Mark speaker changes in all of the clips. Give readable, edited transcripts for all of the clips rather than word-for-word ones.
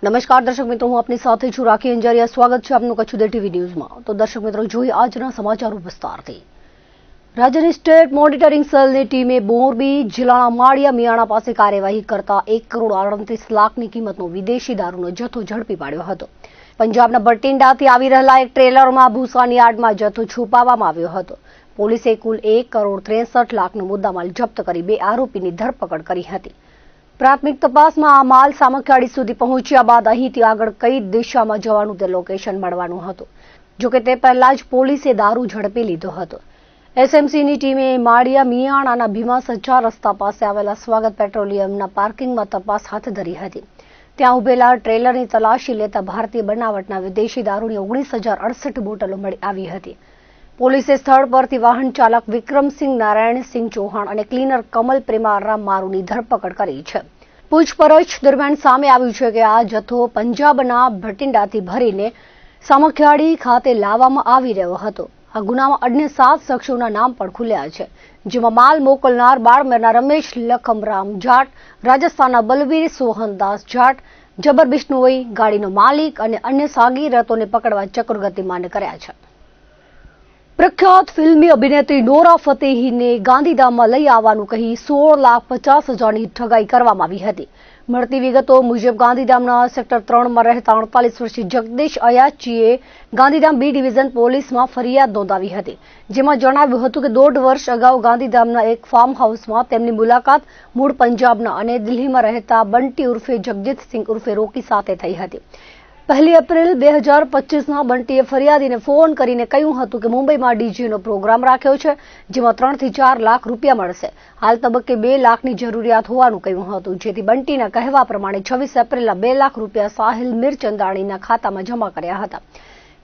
Speaker 1: નમસ્કાર દર્શક મિત્રો, હું આપની સાથે છું રાખી અંજારિયા। સ્વાગત છે આપનું કચ્છ ઉદય ટીવી ન્યૂઝમાં। તો દર્શક મિત્રો, જોઈએ આજના સમાચારો વિસ્તારથી। રાજ્યની સ્ટેટ મોનિટરિંગ સેલની ટીમે મોરબી જિલ્લાના માળિયા મિયાણા પાસે કાર્યવાહી કરતા 1,38,00,000ની કિંમતનો વિદેશી દારૂનો જથ્થો ઝડપી પાડ્યો હતો। પંજાબના બટિંડાથી આવી રહેલા એક ટ્રેલરમાં ભૂસાની આડમાં જથ્થો છુપાવવામાં આવ્યો હતો। પોલીસે કુલ 1,63,00,000નો મુદ્દામાલ જપ્ત કરી 2 આરોપીની ધરપકડ કરી હતી। પ્રાથમિક તપાસમાં આ માલ સામખિયાળી સુધી પહોંચ્યા બાદ અહીંથી આગળ કઈ દિશામાં જવાનું તે લોકેશન મળવાનું હતું। જોકે તે પહેલા જ પોલીસે દારૂ ઝડપી લીધો હતો। એસએમસીની ટીમે માળિયા મિયાણાના ભીમા સચ્ચા રસ્તા પાસે આવેલા સ્વાગત પેટ્રોલિયમના પાર્કિંગમાં તપાસ હાથ ધરી હતી। ત્યાં ઉભેલા ટ્રેલરની તલાશી લેતા ભારતીય બનાવટના વિદેશી દારૂની 19,068 બોટલો મળી આવી હતી। પોલીસે સ્થળ પરથી વાહન ચાલક વિક્રમસિંહ નારાયણસિંહ ચૌહાણ અને ક્લીનર કમલ પ્રેમારામ મારુની ધરપકડ કરી છે। પૂછપરછ દરમિયાન સામે આવ્યું છે કે આ જથ્થો પંજાબના ભટિંડાથી ભરીને સામખિયાળી ખાતે લાવવામાં આવી રહ્યો હતો। આ ગુનામાં અન્ય 7 શખ્સોના નામ પણ ખુલ્યા છે, જેમાં માલ મોકલનાર બાળમેરના રમેશ લખમરામ જાટ, રાજસ્થાનના બલવીર સોહનદાસ જાટ, જબર બિશ્નોઈ, ગાડીનો માલિક અને અન્ય સાગીરતોને પકડવા ચક્ર ગતિમાન કર્યા છે। પ્રખ્યાત ફિલ્મી અભિનેત્રી નોરા ફતેહીને ગાંધીધામમાં લઈ આવવાનું કહી 16,50,000ની ઠગાઈ કરવામાં આવી હતી। મળતી વિગતો મુજબ ગાંધીધામના સેક્ટર 3માં રહેતા 48 વર્ષીય જગદીશ અયાચીએ ગાંધીધામ બી ડિવિઝન પોલીસમાં ફરિયાદ નોંધાવી હતી, જેમાં જણાવ્યું હતું કે 1.5 વર્ષ અગાઉ ગાંધીધામના એક ફાર્મ હાઉસમાં તેમની મુલાકાત મૂળ પંજાબના અને દિલ્હીમાં રહેતા બંટી ઉર્ફે જગજીતસિંહ ઉર્ફે રોકી સાથે થઈ હતી। 1 એપ્રિલ 2025ના બંટીએ ફરિયાદીને ફોન કરીને કહ્યું હતું કે મુંબઈમાં ડીજેનો પ્રોગ્રામ રાખ્યો છે, જેમાં 3 થી 4 લાખ રૂપિયા મળશે। હાલ તબક્કે 2 લાખની જરૂરિયાત હોવાનું કહ્યું હતું, જેથી બંટીના કહેવા પ્રમાણે 26 એપ્રિલના 2 લાખ રૂપિયા સાહિલ મિરચંદાણીના ખાતામાં જમા કર્યા હતા।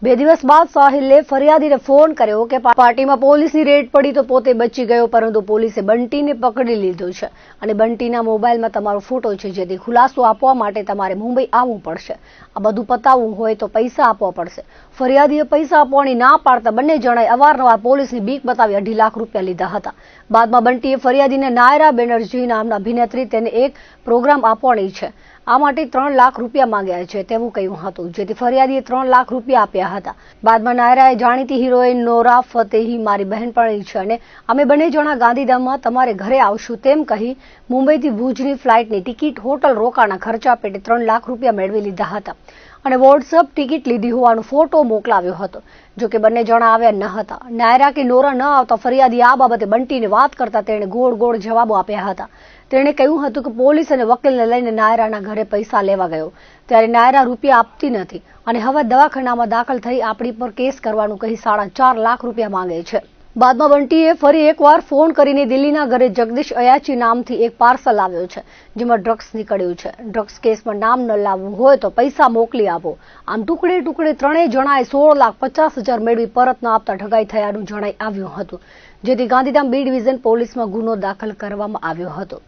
Speaker 1: 2 દિવસ બાદ સાહિલે ફરિયાદીને ફોન કર્યો કે પાર્ટીમાં પોલીસની રેડ પડી તો પોતે બચી ગયો, પરંતુ પોલીસે બંટીને પકડી લીધો છે અને બંટીના મોબાઈલમાં તમારો ફોટો છે, જેથી ખુલાસો આપવા માટે તમારે મુંબઈ આવવું પડશે। આ બધું પતાવવું હોય તો પૈસા આપવા પડશે। ફરિયાદીએ પૈસા આપવાની ના પાડતા બંને જણાએ અવારનવાર પોલીસની બીક બતાવી 2.5 લાખ રૂપિયા લીધા હતા। બાદમાં બંટીએ ફરિયાદીને નાયરા બેનર્જી નામના અભિનેત્રી તેને એક પ્રોગ્રામ આપવાની છે, આ માટે 3 લાખ રૂપિયા માંગ્યા છે તેવું કહ્યું હતું, જેથી ફરિયાદીએ 3 લાખ રૂપિયા આપ્યા હતા। બાદમાં નાયરાએ જાણીતી હિરોઈન નોરા ફતેહી મારી બહેનપણી છે અને અમે બંને જણા ગાંધીધામમાં તમારે ઘરે આવશું તેમ કહી મુંબઈથી ભુજની ફ્લાઇટની ટિકિટ, હોટલ રોકાણના ખર્ચા પેટે 3 લાખ રૂપિયા મેળવી લીધા હતા અને વોટ્સઅપ ટિકિટ લીધી હોવાનો ફોટો મોકલાવ્યો હતો। જોકે બંને જણા આવ્યા ન હતા। નાયરા કે નોરા ન આવતા ફરિયાદી આ બાબતે બંટીને વાત કરતા તેણે ગોળ જવાબો આપ્યા હતા। તેણે કહ્યું હતું કે પોલીસ અને વકીલને લઈને નાયરાના ઘરે પૈસા લેવા ગયો, ત્યારે નાયરા રૂપિયા આપતી નથી અને હવે દવાખાનામાં દાખલ થઈ આપણી પર કેસ કરવાનું કહી 4.5 લાખ રૂપિયા માંગે છે। બાદમાં બંટીએ ફરી એકવાર ફોન કરીને દિલ્હીના ઘરે જગદીશ અયાચી નામથી એક પાર્સલ આવ્યો છે, જેમાં ડ્રગ્સ નીકળ્યું છે। ડ્રગ્સ કેસમાં નામ ન લાવવું હોય તો પૈસા મોકલી આપો। આમ ટુકડે ત્રણેય જણાએ 16,50,000 મેળવી પરત ન આપતા ઠગાઈ થયાનું જણાઈ આવ્યું હતું, જેથી ગાંધીધામ બી ડિવિઝન પોલીસમાં ગુનો દાખલ કરવામાં આવ્યો હતો।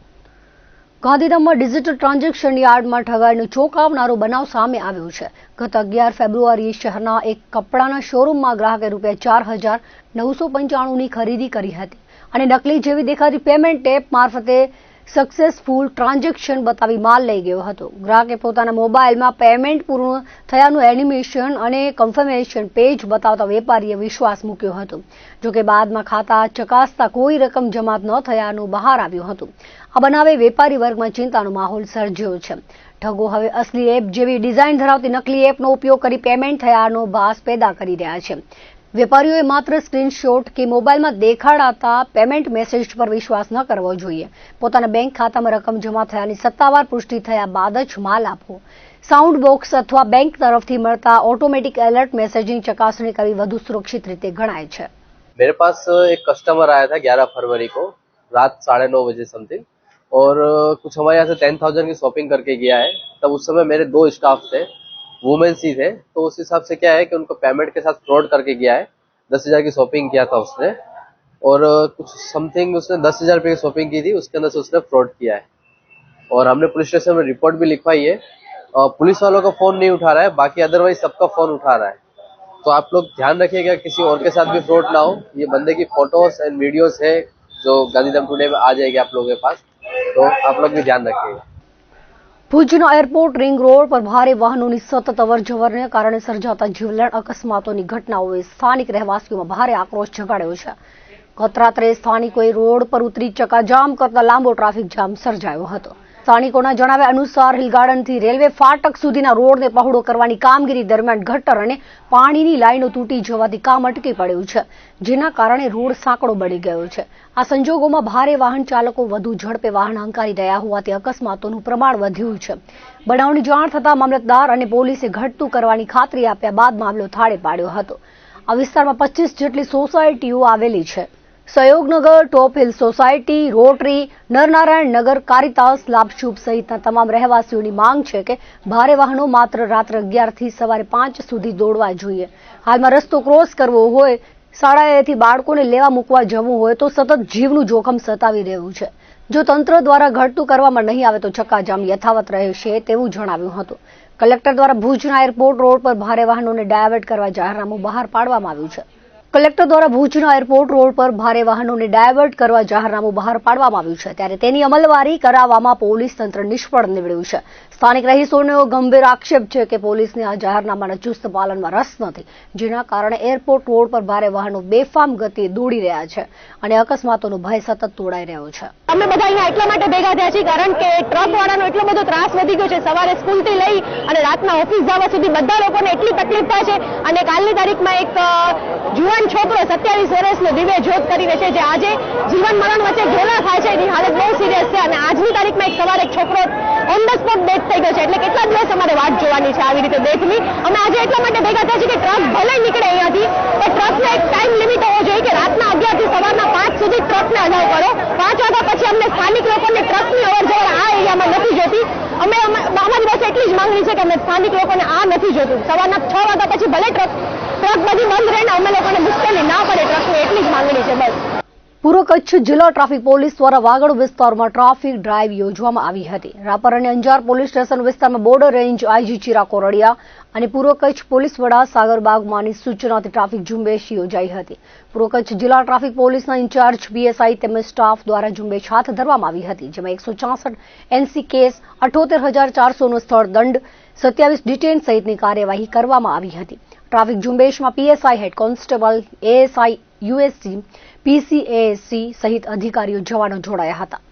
Speaker 1: ગાંધીધામમાં ડિજિટલ ટ્રાન્ઝેક્શન યાર્ડમાં ઠગાઈનો ચોંકાવનારો બનાવ સામે આવ્યો છે। ગત 11 ફેબ્રુઆરીએ શહેરના એક કપડાના શોરૂમમાં ગ્રાહકે ₹4,995ની ખરીદી કરી હતી અને નકલી જેવી દેખાતી પેમેન્ટ એપ મારફતે સક્સેસફુલ ટ્રાન્ઝેક્શન બતાવી માલ લઈ ગયો હતો। ગ્રાહકે પોતાના મોબાઈલમાં પેમેન્ટ પૂર્ણ થયાનું એનિમેશન અને કન્ફર્મેશન પેજ બતાવતા વેપારીએ વિશ્વાસ મૂક્યો હતો। જોકે બાદમાં ખાતા ચકાસતા કોઈ રકમ જમા ન થયાનું બહાર આવ્યું હતું। આ બનાવે વેપારી વર્ગમાં ચિંતાનો માહોલ સર્જ્યો છે। ઠગો હવે અસલી એપ જેવી ડિઝાઇન ધરાવતી નકલી એપનો ઉપયોગ કરી પેમેન્ટ થયાનો ભાસ પેદા કરી રહ્યા છે। વેપારીઓએ માત્ર સ્ક્રીનશોટ કે મોબાઈલમાં દેખાડાતા પેમેન્ટ મેસેજ પર વિશ્વાસ ન કરવો જોઈએ। પોતાના બેંક ખાતામાં રકમ જમા થયાની સત્તાવાર પુષ્ટિ થયા બાદ જ માલ આપવો। સાઉન્ડ બોક્સ અથવા બેંક તરફથી મળતા ઓટોમેટિક એલર્ટ મેસેજની ચકાસણી કરવી વધુ સુરક્ષિત રીતે ગણાય છે।
Speaker 2: मेरे पास एक कस्टमर आया था 11 फरवरी को रात 9:30 बजे समथिंग और कुछ हमारे यहाँ से 10,000 की शॉपिंग करके गया है। तब उस समय मेरे 2 स्टाफ थे, वुमेन्स ही थे, तो उस हिसाब से क्या है कि उनको पेमेंट के साथ फ्रॉड करके गया है। 10,000 की शॉपिंग किया था उसने और कुछ समथिंग उसने 10,000 रुपये की शॉपिंग की थी, उसके अंदर से उसने फ्रॉड किया है और हमने पुलिस स्टेशन में रिपोर्ट भी लिखवाई है। पुलिस वालों का फोन नहीं उठा रहा है, बाकी अदरवाइज सबका फोन उठा रहा है। तो आप लोग ध्यान रखिएगा किसी और के साथ भी फ्रॉड ना हो। ये बंदे की फोटोज एंड वीडियोस है जो गांधीधाम टुडे में आ जाएगी आप लोगों के पास, तो आप लोग भी ध्यान रखिएगा।
Speaker 1: ભુજના એરપોર્ટ રિંગ રોડ પર ભારે વાહનોની સતત અવરજવરને કારણે સર્જાતા જીવલેણ અકસ્માતોની ઘટનાઓએ સ્થાનિક રહેવાસીઓમાં ભારે આક્રોશ જગાડ્યો છે. ગત રાત્રે સ્થાનિકોએ રોડ પર ઉતરી ચક્કાજામ કરતા લાંબો ટ્રાફિક જામ સર્જાયો હતો. સ્થાનિકોના જણાવ્યા અનુસાર હિલ ગાર્ડનથી રેલવે ફાટક સુધીના રોડને પહોળો કરવાની કામગીરી દરમિયાન ગટર અને પાણીની લાઈનો તૂટી જવાથી કામ અટકી પડ્યું છે, જેના કારણે રોડ સાંકડો બની ગયો છે. આ સંજોગોમાં ભારે વાહન ચાલકો વધુ ઝડપે વાહન હંકારી રહ્યા હોવાથી અકસ્માતોનું પ્રમાણ વધ્યું છે. બનાવની જાણ થતાં મામલતદાર અને પોલીસે ઘટતું કરવાની ખાતરી આપ્યા બાદ મામલો થાળે પાડ્યો હતો. આ વિસ્તારમાં 25 જેટલી સોસાયટીઓ આવેલી છે. સહયોગનગર, ટોપ હિલ સોસાયટી, રોટરી, નરનારાયણ નગર, કારિતાસ, લાભશુભ સહિતના તમામ રહેવાસીઓની માંગ છે કે ભારે વાહનો માત્ર રાત્રે 11 થી સવારે 5 સુધી દોડવા જોઈએ. હાલમાં રસ્તો ક્રોસ કરવો હોય, શાળાએથી બાળકોને લેવા મૂકવા જવું હોય તો સતત જીવનું જોખમ સતાવી રહ્યું છે. જો તંત્ર દ્વારા ઘટતું કરવામાં નહીં આવે તો ચક્કાજામ યથાવત રહેશે તેવું જણાવ્યું હતું. કલેક્ટર દ્વારા ભુજના એરપોર્ટ રોડ પર ભારે વાહનોને ડાયવર્ટ કરવા જાહેરનામું બહાર પાડવામાં આવ્યું છે. કલેક્ટર દ્વારા ભુજના એરપોર્ટ રોડ પર ભારે વાહનોને ડાયવર્ટ કરવા જાહેરનામું બહાર પાડવામાં આવ્યું છે, ત્યારે તેની અમલવારી કરાવવામાં પોલીસ તંત્ર નિષ્ફળ નીવડ્યું છે. સ્થાનિક રહીશોનો ગંભીર આક્ષેપ છે કે પોલીસને આ જાહેરનામાના ચુસ્ત પાલનમાં રસ નથી, જેના કારણે એરપોર્ટ રોડ પર ભારે વાહનો બેફામ ગતિએ દોડી રહ્યા છે અને અકસ્માતોનો ભય સતત તોડાઈ રહ્યો છે.
Speaker 3: અમે બધા અહીંયા એટલા માટે ભેગા થયા છીએ કારણ કે ટ્રક વાળાનો એટલો બધો ત્રાસ વધી ગયો છે. સવારે સ્કૂલથી લઈ અને રાતના ઓફિસ જવા સુધી બધા લોકોને એટલી તકલીફ થાય છે. અને કાલની તારીખમાં એક જુવાન છોકરો 27 વર્ષનો દિવ્ય જ્યોત કરીને છે, જે આજે જીવન મરણ વચ્ચે ઝોલા ખાય છે. એની હાલત બહુ સિરિયસ છે અને આજની તારીખમાં એક સવારે એક છોકરો ઓન ધ સ્પોટ ડેથ થઈ ગયો છે. એટલે કેટલા દિવસ અમારે વાટ જોવાની છે આવી રીતે ડેથની. અમે આજે એટલા માટે ભેગા થયા છીએ કે ટ્રક ભલે નીકળે અહીંયાથી, તો ટ્રકનો એક ટાઈમ લિમિટ હોવો જોઈએ કે રાતના 11 થી સવારના 5 સુધી ટ્રકને અલાઉ કરો. 5 વાગ્યા પછી અમને સ્થાનિક લોકોને ટ્રકની અવરજવર આ એરિયામાં નથી જોતી. અમારી પાસે એટલી જ માંગણી છે કે અમે સ્થાનિક લોકોને આ નથી જોતું. સવારના 6 વાગ્યા પછી ભલે ટ્રક બધી બંધ રહીને અમે લોકોને મુશ્કેલી ના પડે ટ્રકની, એટલી જ માંગણી છે બસ.
Speaker 1: પૂર્વ કચ્છ જિલ્લા ટ્રાફિક પોલીસ દ્વારા વાગડ વિસ્તારમાં ટ્રાફિક ડ્રાઈવ યોજવામાં આવી હતી. રાપર અને અંજાર પોલીસ સ્ટેશન વિસ્તારમાં border range IG Chirag Kordia અને પૂર્વ કચ્છ પોલીસ વડા સાગર બાગમાની સૂચનાથી ટ્રાફિક ઝુંબેશ યોજાઈ હતી. પૂર્વ કચ્છ જિલ્લા ટ્રાફિક પોલીસના ઇન્ચાર્જ પીએસઆઈ તેમજ સ્ટાફ દ્વારા ઝુંબેશ હાથ ધરવામાં આવી હતી, જેમાં 164 એનસી કેસ, 78,400નો સ્થળ દંડ, 27 ડિટેન સહિતની કાર્યવાહી કરવામાં આવી હતી. ટ્રાફિક ઝુંબેશમાં PSI, head constable, ASI, USC, PCASC સહિત અધિકારીઓ જવાનો જોડાયા હતા.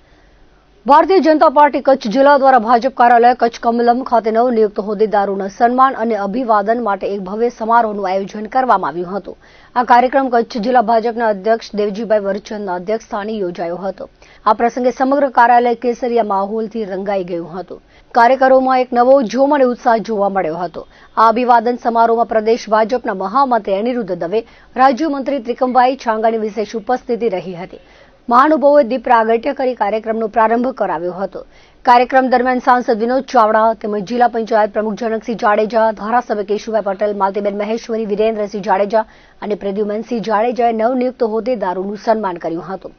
Speaker 1: ભારતીય જનતા પાર્ટી કચ્છ જિલ્લા દ્વારા ભાજપ કાર્યાલય કચ્છ કમલમ ખાતે નવનિયુક્ત હોદ્દેદારોના સન્માન અને અભિવાદન માટે એક ભવ્ય સમારોહનું આયોજન કરવામાં આવ્યું હતું. આ કાર્યક્રમ કચ્છ જિલ્લા ભાજપના અધ્યક્ષ દેવજીભાઈ વરચંદના અધ્યક્ષસ્થાને યોજાયો હતો. આ પ્રસંગે સમગ્ર કાર્યાલય કેસરિયા માહોલથી રંગાઈ ગયું હતું. કાર્યકરોમાં એક નવો જોમ અને ઉત્સાહ જોવા મળ્યો હતો. આ અભિવાદન સમારોહમાં પ્રદેશ ભાજપના મહામંત્રી અનિરુદ્ધ દવે, રાજ્યમંત્રી ત્રિકમભાઈ છાંગાની વિશેષ ઉપસ્થિતિ રહી હતી. મહાનુભાવોએ દીપ પ્રાગટ્ય કરી કાર્યક્રમનો પ્રારંભ કરાવ્યો હતો. કાર્યક્રમ દરમિયાન સાંસદ વિનોદ ચાવડા તેમજ જિલ્લા પંચાયત પ્રમુખ જનકસિંહ જાડેજા, ધારાસભ્ય કેશુભાઈ પટેલ, માલતીબેન મહેશ્વરી, વિરેન્દ્રસિંહ જાડેજા અને પ્રદ્યુમનસિંહ જાડેજાએ નવનિયુક્ત હોદ્દેદારોનું સન્માન કર્યું હતું.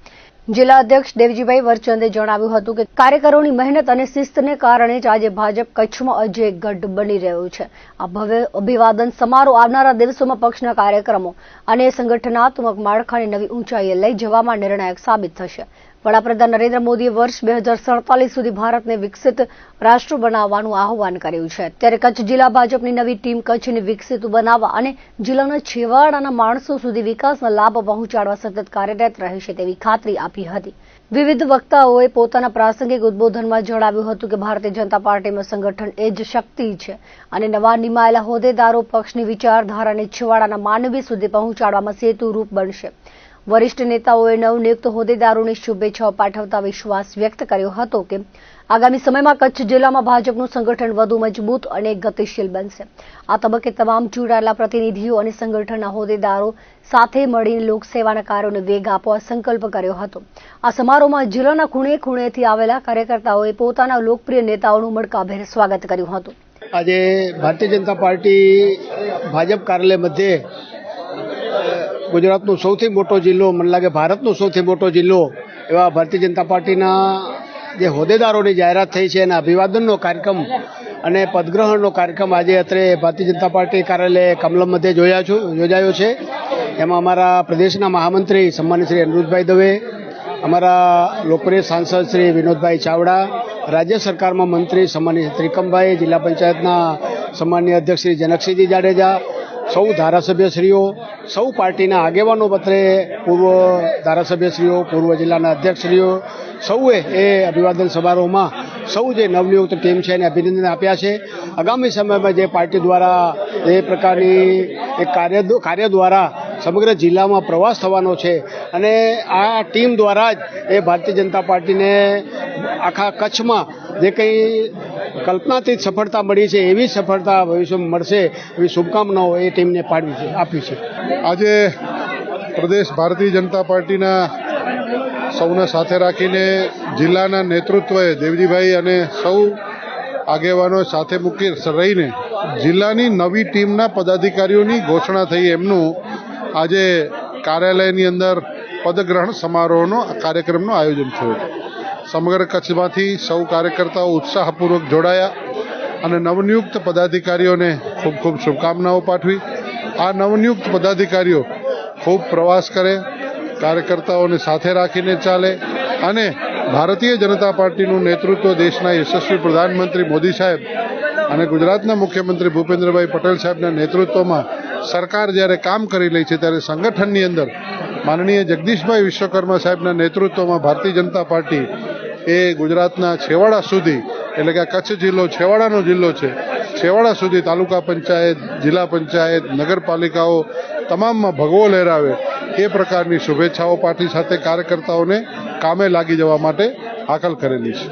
Speaker 1: જિલ્લા અધ્યક્ષ દેવજીભાઈ વરચંદે જણાવ્યું હતું કે કાર્યકરોની મહેનત અને શિસ્તને કારણે જ આજે ભાજપ કચ્છમાં અજય ગઢ બની રહ્યો છે. આ ભવ્ય અભિવાદન સમારોહ આવનારા દિવસોમાં પક્ષના કાર્યક્રમો અને સંગઠનાત્મક માળખાને નવી ઊંચાઈએ લઈ જવામાં નિર્ણાયક સાબિત થશે. વડાપ્રધાન નરેન્દ્ર મોદીએ વર્ષ 2047 સુધી ભારતને વિકસિત રાષ્ટ્ર બનાવવાનું આહ્વાન કર્યું છે, ત્યારે કચ્છ જિલ્લા ભાજપની નવી ટીમ કચ્છને વિકસિત બનાવવા અને જિલ્લાના છેવાડાના માણસો સુધી વિકાસના લાભ પહોંચાડવા સતત કાર્યરત રહેશે તેવી ખાતરી આપી હતી. વિવિધ વક્તાઓએ પોતાના પ્રાસંગિક ઉદબોધનમાં જણાવ્યું હતું કે ભારતીય જનતા પાર્ટીમાં સંગઠન એ જ શક્તિ છે અને નવા નિમાયેલા હોદ્દેદારો પક્ષની વિચારધારાને છેવાડાના માનવી સુધી પહોંચાડવામાં સેતુરૂપ બનશે. વરિષ્ઠ નેતાઓએ નવનિયુક્ત હોદ્દેદારોને શુભેચ્છાઓ પાઠવતા વિશ્વાસ વ્યક્ત કર્યો હતો કે આગામી સમયમાં કચ્છ જિલ્લામાં ભાજપનું સંગઠન વધુ મજબૂત અને ગતિશીલ બનશે. આ તબક્કે તમામ ચૂંટાયેલા પ્રતિનિધિઓ અને સંગઠનના હોદ્દેદારો સાથે મળીને લોકસેવાના કાર્યોને વેગ આપવા સંકલ્પ કર્યો હતો. આ સમારોહમાં જિલ્લાના ખૂણે ખૂણેથી આવેલા કાર્યકર્તાઓએ પોતાના લોકપ્રિય નેતાઓનું મળકાભેર સ્વાગત કર્યું હતું.
Speaker 4: આજે ભારતીય જનતા પાર્ટી ભાજપ કાર્યાલય મધ્યે ગુજરાતનો સૌથી મોટો જિલ્લો, મને લાગે ભારતનો સૌથી મોટો જિલ્લો એવા ભારતીય જનતા પાર્ટીના જે હોદ્દેદારોની જાહેરાત થઈ છે એના અભિવાદનનો કાર્યક્રમ અને પદગ્રહણનો કાર્યક્રમ આજે અત્રે ભારતીય જનતા પાર્ટી કાર્યાલય કમલમ મધ્યે યોજાયો છે. એમાં અમારા પ્રદેશના મહામંત્રી સન્માનિત શ્રી અનિરુદ્ધભાઈ દવે, અમારા લોકપ્રિય સાંસદ શ્રી વિનોદભાઈ ચાવડા, રાજ્ય સરકારમાં મંત્રી સન્માનીય ત્રિકમભાઈ, જિલ્લા પંચાયતના સન્માનીય અધ્યક્ષ શ્રી જનકસિંહજી જાડેજા, સૌ ધારાસભ્યશ્રીઓ, સૌ પાર્ટીના આગેવાનો, પત્રે પૂર્વ ધારાસભ્યશ્રીઓ, પૂર્વ જિલ્લાના અધ્યક્ષશ્રીઓ, સૌએ એ અભિવાદન સમારોહમાં સૌ જે નવનિયુક્ત ટીમ છે એને અભિનંદન આપ્યા છે. આગામી સમયમાં જે પાર્ટી દ્વારા એ પ્રકારની એક કાર્ય દ્વારા સમગ્ર જિલ્લામાં પ્રવાસ થવાનો છે અને આ ટીમ દ્વારા જ એ ભારતીય જનતા પાર્ટીને આખા કચ્છમાં જે કંઈ કલ્પનાતીત સફળતા મળી છે એવી સફળતા ભવિષ્યમાં મળશે એવી શુભકામનાઓ એ ટીમને આપી છે.
Speaker 5: આજે પ્રદેશ ભારતીય જનતા પાર્ટીના સૌને સાથે રાખીને જિલ્લાના નેતૃત્વએ દેવજીભાઈ અને સૌ આગેવાનો સાથે મૂકી રહીને જિલ્લાની નવી ટીમના પદાધિકારીઓની ઘોષણા થઈ. એમનું આજે કાર્યાલયની અંદર પદગ્રહણ સમારોહનો કાર્યક્રમનું આયોજન થયું. સમગ્ર કચ્છમાંથી સૌ કાર્યકર્તાઓ ઉત્સાહપૂર્વક જોડાયા અને નવનિયુક્ત પદાધિકારીઓને ખૂબ ખૂબ શુભકામનાઓ પાઠવી. આ નવનિયુક્ત પદાધિકારીઓ ખૂબ પ્રવાસ કરે, કાર્યકર્તાઓને સાથે રાખીને ચાલે અને ભારતીય જનતા પાર્ટીનું નેતૃત્વ દેશના યશસ્વી પ્રધાનમંત્રી મોદી સાહેબ અને ગુજરાતના મુખ્યમંત્રી ભૂપેન્દ્રભાઈ પટેલ સાહેબના નેતૃત્વમાં સરકાર જ્યારે કામ કરી રહી છે ત્યારે સંગઠનની અંદર માનનીય જગદીશભાઈ વિશ્વકર્મા સાહેબના નેતૃત્વમાં ભારતીય જનતા પાર્ટી એ ગુજરાતના છેવાડા સુધી, એટલે કે આ કચ્છ જિલ્લો છેવાડાનો જિલ્લો છે, છેવાડા સુધી તાલુકા પંચાયત, જિલ્લા પંચાયત, નગરપાલિકાઓ તમામમાં ભગવો લહેરાવે એ પ્રકારની શુભેચ્છાઓ પાઠવી સાથે કાર્યકર્તાઓને કામે લાગી જવા માટે હાકલ કરેલી છે.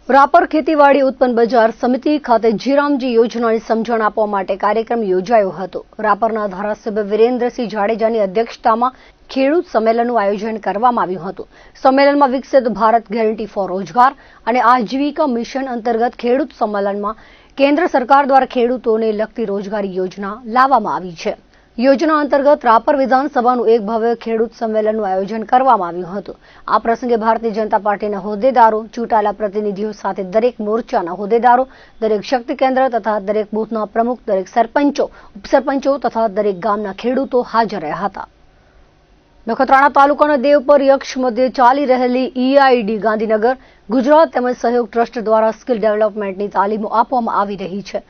Speaker 1: રાપર ખેતીવાડી ઉત્પન્ન બજાર સમિતિ ખાતે જીરામજી યોજનાની સમજણ આપવા માટે કાર્યક્રમ યોજાયો હતો. રાપરના ધારાસભ્ય વિરેન્દ્રસિંહ જાડેજાની અધ્યક્ષતામાં ખેડૂત સંમેલનનું આયોજન કરવામાં આવ્યું હતું. સંમેલનમાં વિકસિત ભારત ગેરંટી ફોર રોજગાર અને આજીવિકા મિશન અંતર્ગત ખેડૂત સંમેલનમાં કેન્દ્ર સરકાર દ્વારા ખેડૂતોને લગતી રોજગારી યોજના લાવવામાં આવી છે. યોજના અંતર્ગત રાપર વિધાનસભાનું એક ભવ્ય ખેડૂત સંમેલનનું આયોજન કરવામાં આવ્યું હતું. આ પ્રસંગે ભારતીય જનતા પાર્ટીના હોદ્દેદારો, ચૂંટાયેલા પ્રતિનિધિઓ સાથે દરેક મોરચાના હોદ્દેદારો, દરેક શક્તિ કેન્દ્ર તથા દરેક બૂથના પ્રમુખ, દરેક સરપંચો, ઉપસરપંચો તથા દરેક ગામના ખેડૂતો હાજર રહ્યા હતા. નખત્રાણા તાલુકાના દેવપર યક્ષ મધ્યે ચાલી રહેલી EID ગાંધીનગર ગુજરાત તેમજ સહયોગ ટ્રસ્ટ દ્વારા સ્કિલ ડેવલપમેન્ટની તાલીમો આપવામાં આવી રહી છે,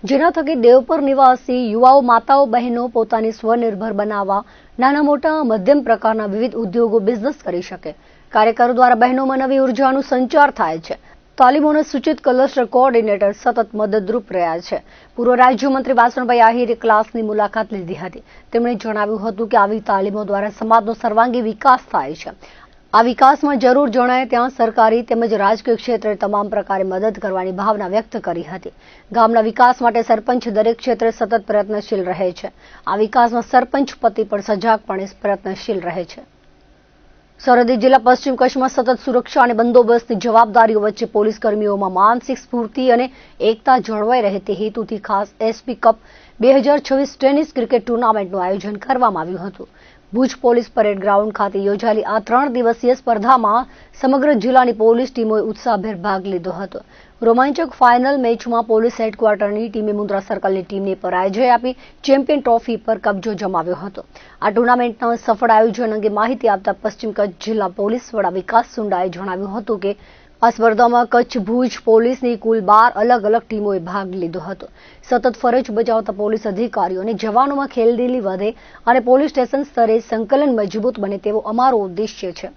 Speaker 1: જેના થકી દેવપર નિવાસી યુવાઓ, માતાઓ, બહેનો પોતાની સ્વનિર્ભર બનાવવા નાના મોટા મધ્યમ પ્રકારના વિવિધ ઉદ્યોગો, બિઝનેસ કરી શકે. કાર્યકરો દ્વારા બહેનોમાં નવી ઉર્જાનું સંચાર થાય છે. તાલીમોના સૂચિત ક્લસ્ટર કોઓર્ડિનેટર સતત મદદરૂપ રહ્યા છે. પૂર્વ રાજ્યમંત્રી વાસણભાઈ આહિરે ક્લાસની મુલાકાત લીધી હતી. તેમણે જણાવ્યું હતું કે આવી તાલીમો દ્વારા સમાજનો સર્વાંગી વિકાસ થાય છે. આ વિકાસમાં જરૂર જણાય ત્યાં સરકારી તેમજ રાજકીય ક્ષેત્રે તમામ પ્રકારે મદદ કરવાની ભાવના વ્યક્ત કરી હતી. ગામના વિકાસ માટે સરપંચ દરેક ક્ષેત્રે સતત પ્રયત્નશીલ રહે છે. આ વિકાસમાં સરપંચ પતિ પણ સજાગપણે પ્રયત્નશીલ રહે છે. સરહદી જિલ્લા પશ્ચિમ કચ્છમાં સતત સુરક્ષા અને બંદોબસ્તની જવાબદારીઓ વચ્ચે પોલીસ કર્મીઓમાં માનસિક સ્ફૂર્તિ અને એકતા જળવાઈ રહે તે હેતુથી ખાસ SP કપ 2026 ટેનિસ ક્રિકેટ ટુર્નામેન્ટનું આયોજન કરવામાં આવ્યું હતું. ભુજ પોલીસ પરેડ ગ્રાઉન્ડ ખાતે યોજાયેલી આ 3 દિવસીય સ્પર્ધામાં સમગ્ર જિલ્લાની પોલીસ ટીમોએ ઉત્સાહભેર ભાગ લીધો હતો. રોમાંચક ફાઇનલ મેચમાં પોલીસ હેડક્વાર્ટરની ટીમે મુન્દ્રા સર્કલની ટીમને પરાજય આપી ચેમ્પિયન ટ્રોફી પર કબજો જમાવ્યો હતો. આ ટુર્નામેન્ટના સફળ આયોજન અંગે માહિતી આપતા પશ્ચિમ કચ્છ જિલ્લા પોલીસ વડા વિકાસ સુંડાએ જણાવ્યું હતું કે આ સ્પર્ધામાં કચ્છ ભુજ પોલીસની કુલ 12 અલગ અલગ ટીમોએ ભાગ લીધો હતો. સતત ફરજ બજાવતા પોલીસ અધિકારીઓ અને જવાનોમાં ખેલદિલી વધે અને પોલીસ સ્ટેશન સ્તરે સંકલન મજબૂત બને તેવો અમારો ઉદ્દેશ્ય છે.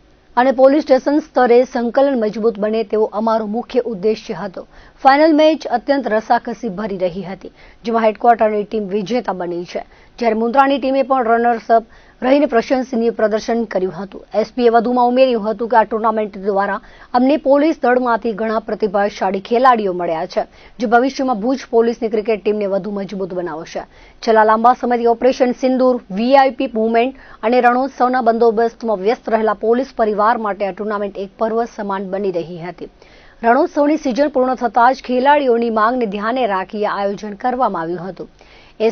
Speaker 1: અમારો મુખ્ય ઉદ્દેશ્ય હતો. ફાઇનલ મેચ અત્યંત રસાકસી ભરી રહી હતી, જેમાં હેડક્વાર્ટરની ટીમ વિજેતા બની છે, જ્યારે મુન્દ્રાની ટીમે પણ રનર્સઅપ રહીને પ્રશંસનીય પ્રદર્શન કર્યું હતું. SPએ વધુમાં ઉમેર્યું હતું કે આ ટુર્નામેન્ટ દ્વારા અમને પોલીસ દળમાંથી ઘણા પ્રતિભાશાળી ખેલાડીઓ મળ્યા છે, જે ભવિષ્યમાં ભુજ પોલીસની ક્રિકેટ ટીમને વધુ મજબૂત બનાવશે. છેલ્લા લાંબા સમયથી ઓપરેશન સિંદૂર, VIP મુવમેન્ટ અને રણોત્સવના બંદોબસ્તમાં વ્યસ્ત રહેલા પોલીસ પરિવાર માટે આ ટુર્નામેન્ટ એક પર્વ સમાન બની રહી હતી. રણોત્સવની સિઝન પૂર્ણ થતાં જ ખેલાડીઓની માંગને ધ્યાને રાખી આ આયોજન કરવામાં આવ્યું હતું.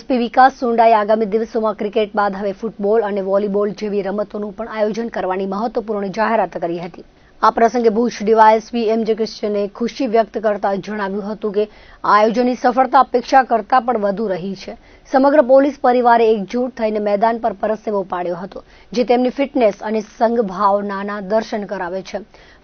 Speaker 1: SP વિકાસ સુંડાએ આગામી દિવસોમાં ક્રિકેટ બાદ હવે ફૂટબોલ અને વોલીબોલ જેવી રમતોનું પણ આયોજન કરવાની મહત્વપૂર્ણ જાહેરાત કરી હતી. આ પ્રસંગે ભુજ ડીવાયએસપી એમ.જે. ક્રિશ્ચને ખુશી વ્યક્ત કરતા જણાવ્યું હતું કે આ આયોજનની સફળતા અપેક્ષા કરતાં પણ વધુ રહી છે. સમગ્ર પોલીસ પરિવારે એકજૂટ થઈને મેદાન પર પરસેવો પાડ્યો હતો, જે તેમની ફિટનેસ અને સંઘભાવનાના દર્શન કરાવે છે.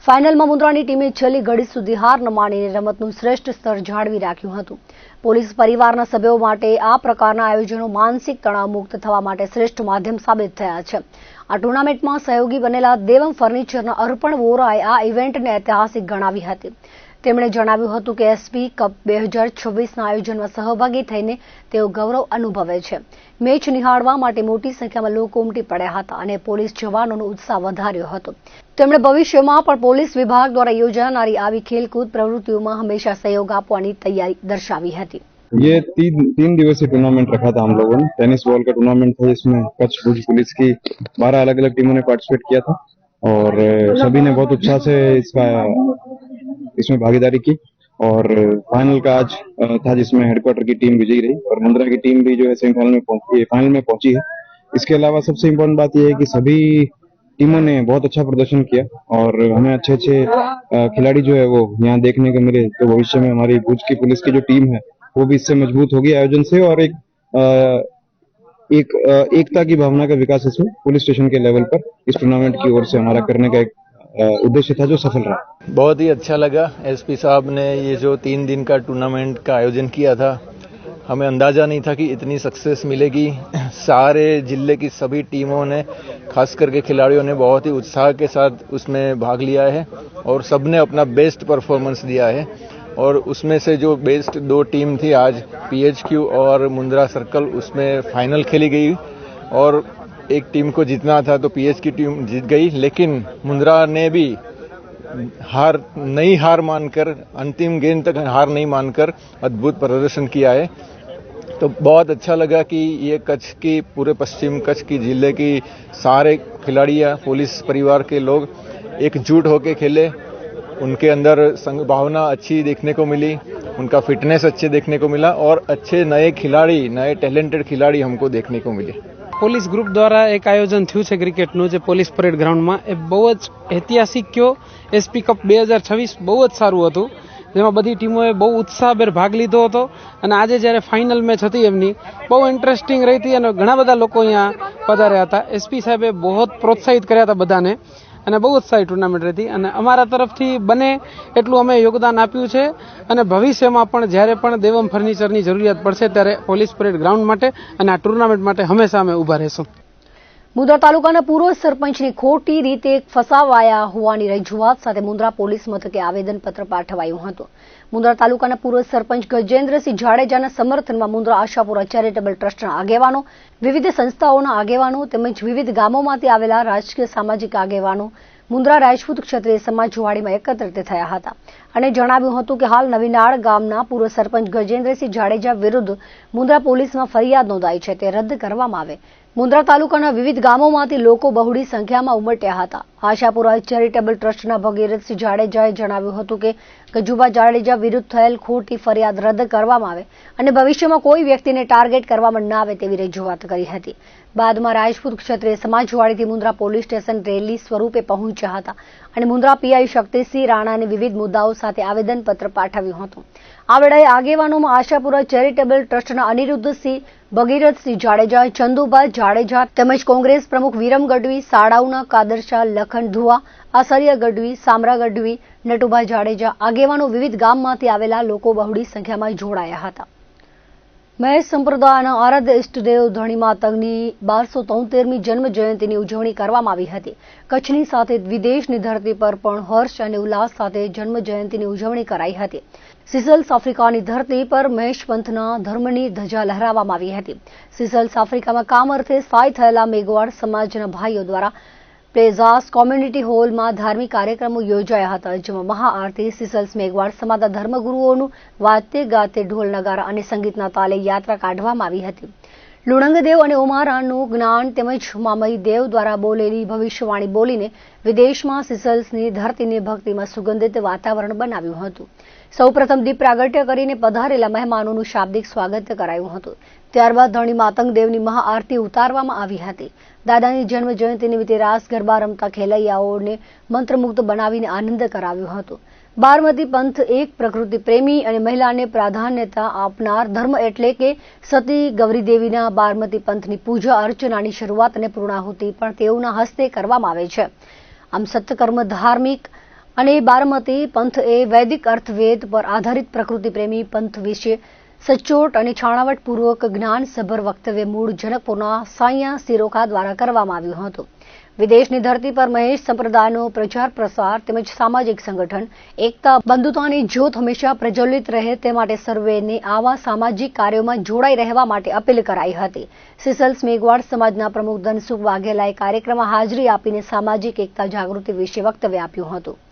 Speaker 1: ફાઇનલમાં મુન્દ્રાની ટીમે છેલ્લી ઘડી સુધી હાર ન માનીને રમતનું શ્રેષ્ઠ સ્તર જાળવી રાખ્યું હતું. પોલીસ પરિવારના સભ્યો માટે આ પ્રકારના આયોજનો માનસિક તણાવ મુક્ત થવા માટે શ્રેષ્ઠ માધ્યમ સાબિત થયા છે. આ ટુર્નામેન્ટમાં સહયોગી બનેલા દેવમ ફર્નિચરના અર્પણ વોરાએ આ ઇવેન્ટને ઐતિહાસિક ગણાવી હતી. તેમણે જણાવ્યું હતું કે એસપી કપ 2026ના આયોજનમાં સહભાગી થઈને તેઓ ગૌરવ અનુભવે છે. મેચ નિહાળવા માટે મોટી સંખ્યામાં લોકો ઉમટી પડ્યા હતા અને પોલીસ જવાનોનો ઉત્સાહ વધાર્યો હતો. તેમણે ભવિષ્યમાં પણ પોલીસ વિભાગ દ્વારા યોજાનારી આવી ખેલકૂદ પ્રવૃત્તિઓમાં હંમેશા સહયોગ આપવાની તૈયારી દર્શાવી હતી.
Speaker 6: ये तीन दिवसीय टूर्नामेंट रखा था हम लोगों ने. टेनिस बॉल का टूर्नामेंट था जिसमें कच्छ भुज पुलिस की 12 अलग अलग टीमों ने पार्टिसिपेट किया था और सभी ने बहुत उत्साह से इसमें भागीदारी की और फाइनल का आज था जिसमें हेडक्वार्टर की टीम विजयी रही और मुंद्रा की टीम भी जो है सेमीफाइनल में फाइनल में पहुंची है. इसके अलावा सबसे इम्पोर्टेंट बात यह है कि सभी टीमों ने बहुत अच्छा प्रदर्शन किया और हमें अच्छे खिलाड़ी जो है वो यहाँ देखने को मिले. तो भविष्य में हमारी भुज की पुलिस की जो टीम है वो भी इससे मजबूत होगी आयोजन से और एक एकता की भावना का विकास इसमें पुलिस स्टेशन के लेवल पर इस टूर्नामेंट की ओर से हमारा करने का एक उद्देश्य था जो सफल रहा.
Speaker 7: बहुत ही अच्छा लगा. एसपी साहब ने ये जो 3 दिन का टूर्नामेंट का आयोजन किया था, हमें अंदाजा नहीं था कि इतनी सक्सेस मिलेगी. सारे जिले की सभी टीमों ने, खास करके खिलाड़ियों ने बहुत ही उत्साह के साथ उसमें भाग लिया है और सबने अपना बेस्ट परफॉर्मेंस दिया है और उसमें से जो बेस्ट 2 टीम थी आज पीएचक्यू और मुंद्रा सर्कल, उसमें फाइनल खेली गई और एक टीम को जीतना था तो पीएच की टीम जीत गई, लेकिन मुंद्रा ने भी हार मानकर अंतिम गेंद तक हार नहीं मानकर अद्भुत प्रदर्शन किया है. तो बहुत अच्छा लगा कि ये कच्छ की पूरे पश्चिम कच्छ की जिले की सारे खिलाड़ी या पुलिस परिवार के लोग एकजुट होकर खेले. उनके अंदर संघ भावना अच्छी देखने को मिली, उनका फिटनेस अच्छे देखने को मिला और अच्छे नए टैलेंटेड खिलाड़ी हमको देखने को मिले.
Speaker 8: પોલીસ ગ્રુપ દ્વારા એક આયોજન થયું છે ક્રિકેટનું, જે પોલીસ પરેડ ગ્રાઉન્ડમાં. એ બહુ જ ઐતિહાસિક કયો એસપી કપ 2026 બહુ જ સારું હતું, જેમાં બધી ટીમોએ બહુ ઉત્સાહભેર ભાગ લીધો હતો અને આજે જ્યારે ફાઇનલ મેચ હતી એમની બહુ ઇન્ટરેસ્ટિંગ રહી હતી અને ઘણા બધા લોકો અહીંયા પધાર્યા હતા. એસપી સાહેબે બહુ પ્રોત્સાહિત કર્યા હતા બધાને અને બહુ ઉત્સાહી ટુર્નામેન્ટ હતી અને અમારા તરફથી બને એટલું અમે યોગદાન આપ્યું છે અને ભવિષ્યમાં પણ જ્યારે પણ દેવમ ફર્નિચરની જરૂરિયાત પડશે ત્યારે પોલીસ પરેડ ગ્રાઉન્ડ માટે અને આ ટુર્નામેન્ટ માટે હંમેશા અમે ઊભા રહેશું.
Speaker 1: મુન્દ્રા તાલુકાના પૂર્વ સરપંચની ખોટી રીતે ફસાવાયા હોવાની રજૂઆત સાથે મુન્દ્રા પોલીસ મથકે આવેદનપત્ર પાઠવાયું હતું. મુન્દ્રા તાલુકાના પૂર્વ સરપંચ ગજેન્દ્રસિંહ જાડેજાના સમર્થનમાં મુન્દ્રા આશાપુરા ચેરિટેબલ ટ્રસ્ટના આગેવાનો, વિવિધ સંસ્થાઓના આગેવાનો તેમજ વિવિધ ગામોમાંથી આવેલા રાજકીય સામાજિક આગેવાનો મુન્દ્રા રાજપૂત ક્ષત્રિય સમાજવાડીમાં એકત્રિત થયા હતા અને જણાવ્યું હતું કે હાલ નવીનાળ ગામના પૂર્વ સરપંચ ગજેન્દ્રસિંહ જાડેજા વિરુદ્ધ મુન્દ્રા પોલીસમાં ફરિયાદ નોંધાઈ છે, તે રદ કરવામાં આવે. મુન્દ્રા તાલુકાના વિવિધ ગામોમાંથી લોકો બહોળી સંખ્યામાં ઉમટ્યા હતા. આશાપુરા ચેરિટેબલ ટ્રસ્ટના ભગીરથસિંહ જાડેજાએ જણાવ્યું હતું કે ગજુભા જાડેજા વિરુદ્ધ થયેલ ખોટી ફરિયાદ રદ કરવામાં આવે અને ભવિષ્યમાં કોઈ વ્યક્તિને ટાર્ગેટ કરવામાં ના આવે તેવી રજૂઆત કરી હતી. બાદમાં રાજપૂત ક્ષત્રિય સમાજવાડીથી મુન્દ્રા પોલીસ સ્ટેશન રેલી સ્વરૂપે પહોંચ્યા હતા અને મુન્દ્રા પીઆઈ શક્તિસિંહ રાણાને વિવિધ મુદ્દાઓ સાથે આવેદનપત્ર પાઠવ્યું હતું. આ વેળાએ આગેવાનોમાં આશાપુરા ચેરિટેબલ ટ્રસ્ટના અનિરુદ્ધસિંહ, ભગીરથસિંહ જાડેજા, ચંદુભા જાડેજા તેમજ કોંગ્રેસ પ્રમુખ વિરમ ગઢવી, સાડાઉના કાદરશાહ, લખન ધુઆ, આસરિયા ગઢવી, સામરા ગઢવી, નટુભા જાડેજા આગેવાનો વિવિધ ગામમાંથી આવેલા લોકો બહોળી સંખ્યામાં જોડાયા હતા. મહેશ સંપ્રદાયના આરાધ્ય ઇષ્ટદેવ ધણી માતંગની 1273મી જન્મ જયંતિની ઉજવણી કરવામાં આવી હતી. કચ્છની સાથે વિદેશની ધરતી પર પણ હર્ષ અને ઉલ્લાસ સાથે જન્મ જયંતિની ઉજવણી કરાઈ હતી. સિસલ્સ આફ્રિકાની ધરતી પર મહેશ પંથના ધર્મની ધજા લહેરાવવામાં આવી હતી. સિસલ્સ આફ્રિકામાં કામ અર્થે સ્થાયી થયેલા મેઘવાળ સમાજના ભાઈઓ દ્વારા પ્લેઝાસ કોમ્યુનિટી હોલમાં ધાર્મિક કાર્યક્રમો યોજાયા હતા, જેમાં મહાઆરતી, સિસલ્સ મેઘવાળ સમાજના ધર્મગુરુઓનું વાતે ગાતે ઢોલ નગારા અને સંગીતના તાલે યાત્રા કાઢવામાં આવી હતી. લુણંગદેવ અને ઉમારાનું જ્ઞાન તેમજ મામઈ દેવ દ્વારા બોલેલી ભવિષ્યવાણી બોલીને વિદેશમાં સિસલ્સની ધરતીને ભક્તિમાં સુગંધિત વાતાવરણ બનાવ્યું હતું. સૌપ્રથમ દીપ પ્રાગટ્ય કરીને પધારેલા મહેમાનોનું શાબ્દિક સ્વાગત કરાયું હતું. ત્યારબાદ ધણી માતંગ દેવની મહાઆરતી ઉતારવામાં આવી હતી. દાદાની જન્મ જયંતિ નિમિત્તે રાસ ગરબા રમતા ખેલૈયાઓને મંત્રમુગ્ધ બનાવીને આનંદ કરાવ્યો હતો. બારમતી પંથ એક પ્રકૃતિ પ્રેમી અને મહિલાને પ્રાધાન્યતા આપનાર ધર્મ એટલે કે સતી ગૌરી દેવીના બારમતી પંથની પૂજા અર્ચનાની શરૂઆત અને પૂર્ણાહુતિ પણ તેઓના હસ્તે કરવામાં આવે છે. આમ સત્કર્મ ધાર્મિક અને બારમતી પંથ એ વૈદિક અર્થવેદ પર આધારિત પ્રકૃતિ પ્રેમી પંથ વિશે સચોટ અને છાણાવટપૂર્વક જ્ઞાનસભર વક્તવ્ય મૂળ જનકપુરના સાંઈયા સિરોખા દ્વારા કરવામાં આવ્યું હતું. વિદેશની ધરતી પર મહેશ સંપ્રદાયનો પ્રચાર પ્રસાર તેમજ સામાજિક સંગઠન એકતા બંધુતાની જ્યોત હંમેશા પ્રજ્વલિત રહે તે માટે સર્વેને આવા સામાજિક કાર્યોમાં જોડાઈ રહેવા માટે અપીલ કરાઈ હતી. સિસલ્સ મેઘવાડ સમાજના પ્રમુખ ધનસુખ વાઘેલાએ કાર્યક્રમમાં હાજરી આપીને સામાજિક એકતા જાગૃતિ વિશે વક્તવ્ય આપ્યું હતું.